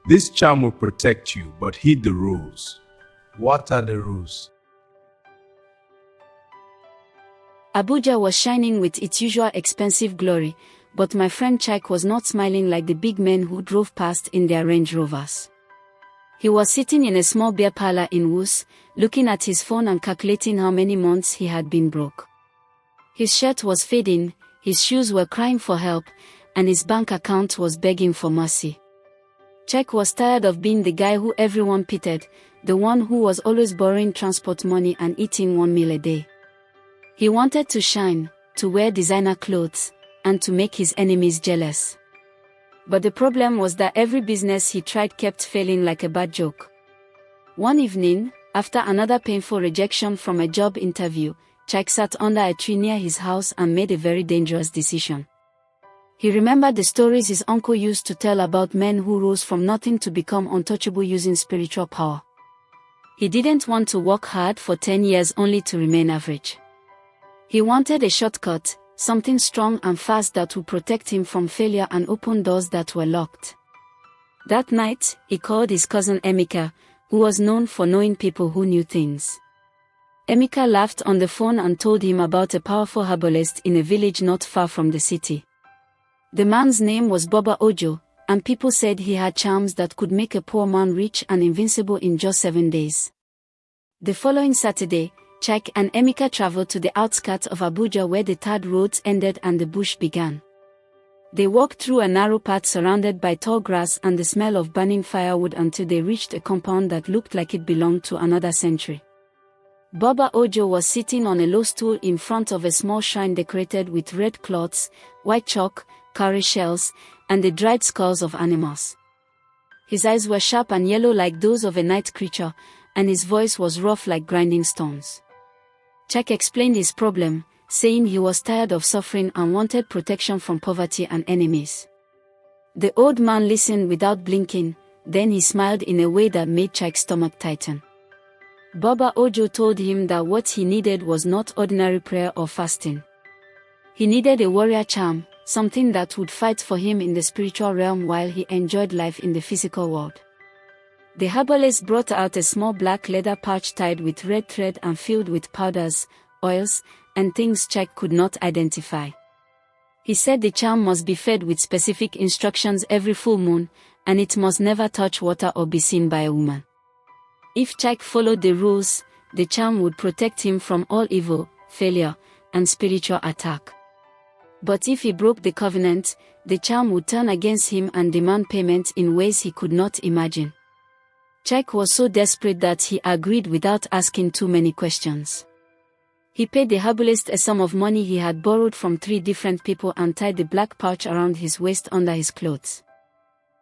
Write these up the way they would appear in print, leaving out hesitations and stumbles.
This charm will protect you, but heed the rules. What are the rules? Abuja was shining with its usual expensive glory, but my friend Chike was not smiling like the big men who drove past in their Range Rovers. He was sitting in a small beer parlor in Woods, looking at his phone and calculating how many months he had been broke. His shirt was fading, his shoes were crying for help, and his bank account was begging for mercy. Chike was tired of being the guy who everyone pitied, the one who was always borrowing transport money and eating one meal a day. He wanted to shine, to wear designer clothes, and to make his enemies jealous. But the problem was that every business he tried kept failing like a bad joke. One evening, after another painful rejection from a job interview, Chike sat under a tree near his house and made a very dangerous decision. He remembered the stories his uncle used to tell about men who rose from nothing to become untouchable using spiritual power. He didn't want to work hard for 10 years only to remain average. He wanted a shortcut, something strong and fast that would protect him from failure and open doors that were locked. That night, he called his cousin Emeka, who was known for knowing people who knew things. Emeka laughed on the phone and told him about a powerful herbalist in a village not far from the city. The man's name was Baba Ojo, and people said he had charms that could make a poor man rich and invincible in just 7 days. The following Saturday, Chike and Emeka traveled to the outskirts of Abuja where the tarred roads ended and the bush began. They walked through a narrow path surrounded by tall grass and the smell of burning firewood until they reached a compound that looked like it belonged to another century. Baba Ojo was sitting on a low stool in front of a small shrine decorated with red cloths, white chalk, cowrie shells, and the dried skulls of animals. His eyes were sharp and yellow like those of a night creature, and his voice was rough like grinding stones. Chike explained his problem, saying he was tired of suffering and wanted protection from poverty and enemies. The old man listened without blinking, then he smiled in a way that made Chike's stomach tighten. Baba Ojo told him that what he needed was not ordinary prayer or fasting. He needed a warrior charm, something that would fight for him in the spiritual realm while he enjoyed life in the physical world. The herbalist brought out a small black leather pouch tied with red thread and filled with powders, oils, and things Chike could not identify. He said the charm must be fed with specific instructions every full moon, and it must never touch water or be seen by a woman. If Chike followed the rules, the charm would protect him from all evil, failure, and spiritual attack. But if he broke the covenant, the charm would turn against him and demand payment in ways he could not imagine. Chike was so desperate that he agreed without asking too many questions. He paid the herbalist a sum of money he had borrowed from 3 different people and tied the black pouch around his waist under his clothes.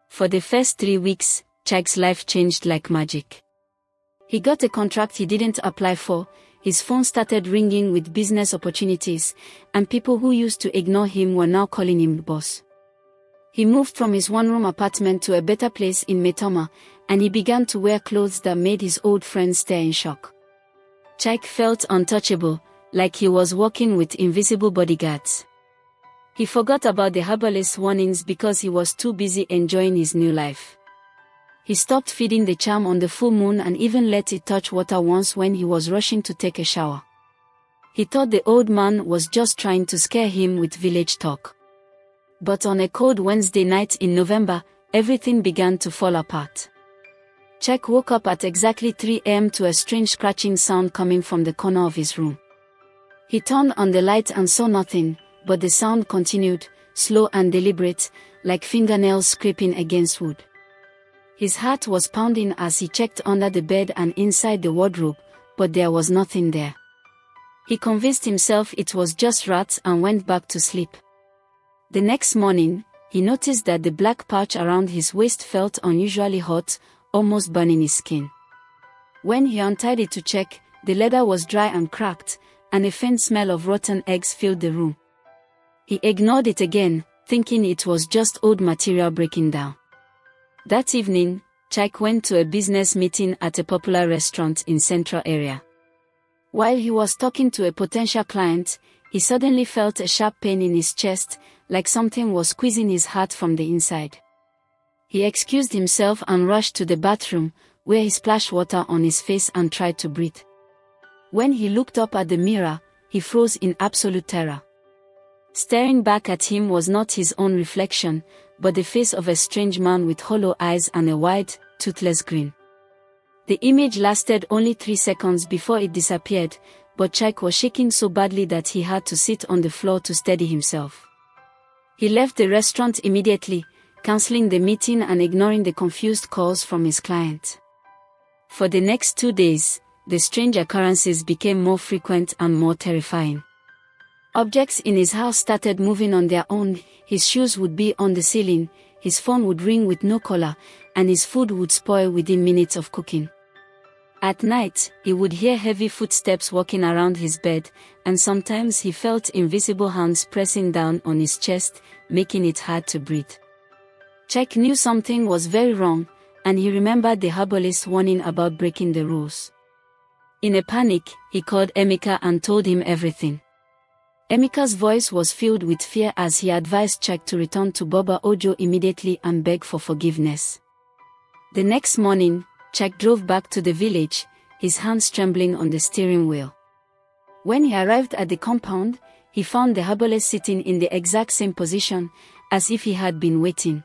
For the first 3 weeks, Chike's life changed like magic. He got a contract he didn't apply for, his phone started ringing with business opportunities, and people who used to ignore him were now calling him boss. He moved from his one-room apartment to a better place in Metoma, and he began to wear clothes that made his old friends stare in shock. Chike felt untouchable, like he was walking with invisible bodyguards. He forgot about the herbalist's warnings because he was too busy enjoying his new life. He stopped feeding the charm on the full moon and even let it touch water once when he was rushing to take a shower. He thought the old man was just trying to scare him with village talk. But on a cold Wednesday night in November, everything began to fall apart. Chike woke up at exactly 3 a.m. to a strange scratching sound coming from the corner of his room. He turned on the light and saw nothing, but the sound continued, slow and deliberate, like fingernails scraping against wood. His heart was pounding as he checked under the bed and inside the wardrobe, but there was nothing there. He convinced himself it was just rats and went back to sleep. The next morning, he noticed that the black pouch around his waist felt unusually hot, almost burning his skin. When he untied it to check, the leather was dry and cracked, and a faint smell of rotten eggs filled the room. He ignored it again, thinking it was just old material breaking down. That evening, Chike went to a business meeting at a popular restaurant in Central area. While he was talking to a potential client, he suddenly felt a sharp pain in his chest, like something was squeezing his heart from the inside. He excused himself and rushed to the bathroom, where he splashed water on his face and tried to breathe. When he looked up at the mirror, he froze in absolute terror. Staring back at him was not his own reflection, but the face of a strange man with hollow eyes and a wide, toothless grin. The image lasted only 3 seconds before it disappeared, but Chike was shaking so badly that he had to sit on the floor to steady himself. He left the restaurant immediately, canceling the meeting and ignoring the confused calls from his client. For the next 2 days, the strange occurrences became more frequent and more terrifying. Objects in his house started moving on their own, his shoes would be on the ceiling, his phone would ring with no caller, and his food would spoil within minutes of cooking. At night, he would hear heavy footsteps walking around his bed, and sometimes he felt invisible hands pressing down on his chest, making it hard to breathe. Chike knew something was very wrong, and he remembered the herbalist's warning about breaking the rules. In a panic, he called Emeka and told him everything. Emeka's voice was filled with fear as he advised Chike to return to Baba Ojo immediately and beg for forgiveness. The next morning, Chike drove back to the village, his hands trembling on the steering wheel. When he arrived at the compound, he found the herbalist sitting in the exact same position, as if he had been waiting.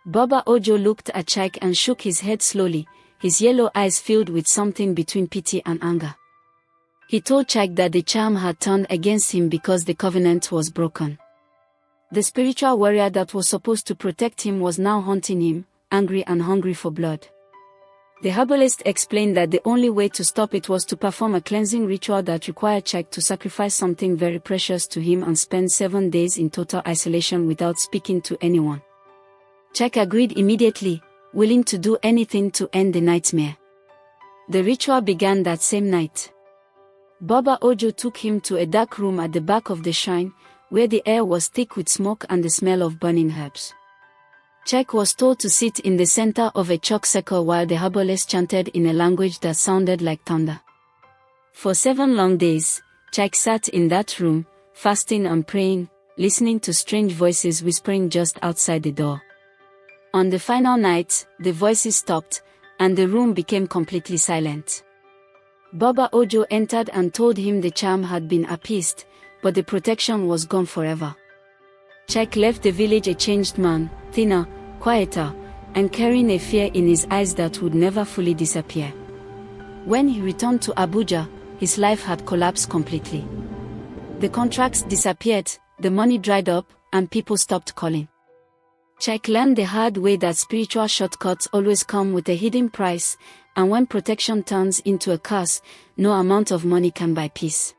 Baba Ojo looked at Chike and shook his head slowly, his yellow eyes filled with something between pity and anger. He told Chike that the charm had turned against him because the covenant was broken. The spiritual warrior that was supposed to protect him was now haunting him, angry and hungry for blood. The herbalist explained that the only way to stop it was to perform a cleansing ritual that required Chike to sacrifice something very precious to him and spend 7 days in total isolation without speaking to anyone. Chike agreed immediately, willing to do anything to end the nightmare. The ritual began that same night. Baba Ojo took him to a dark room at the back of the shrine, where the air was thick with smoke and the smell of burning herbs. Chike was told to sit in the center of a chalk circle while the herbalist chanted in a language that sounded like thunder. For 7 long days, Chike sat in that room, fasting and praying, listening to strange voices whispering just outside the door. On the final night, the voices stopped, and the room became completely silent. Baba Ojo entered and told him the charm had been appeased, but the protection was gone forever. Chike left the village a changed man, thinner, quieter, and carrying a fear in his eyes that would never fully disappear. When he returned to Abuja, his life had collapsed completely. The contracts disappeared, the money dried up, and people stopped calling. Chike learned the hard way that spiritual shortcuts always come with a hidden price, and when protection turns into a curse, no amount of money can buy peace.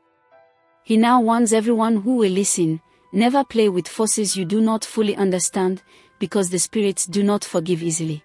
He now warns everyone who will listen, never play with forces you do not fully understand, because the spirits do not forgive easily.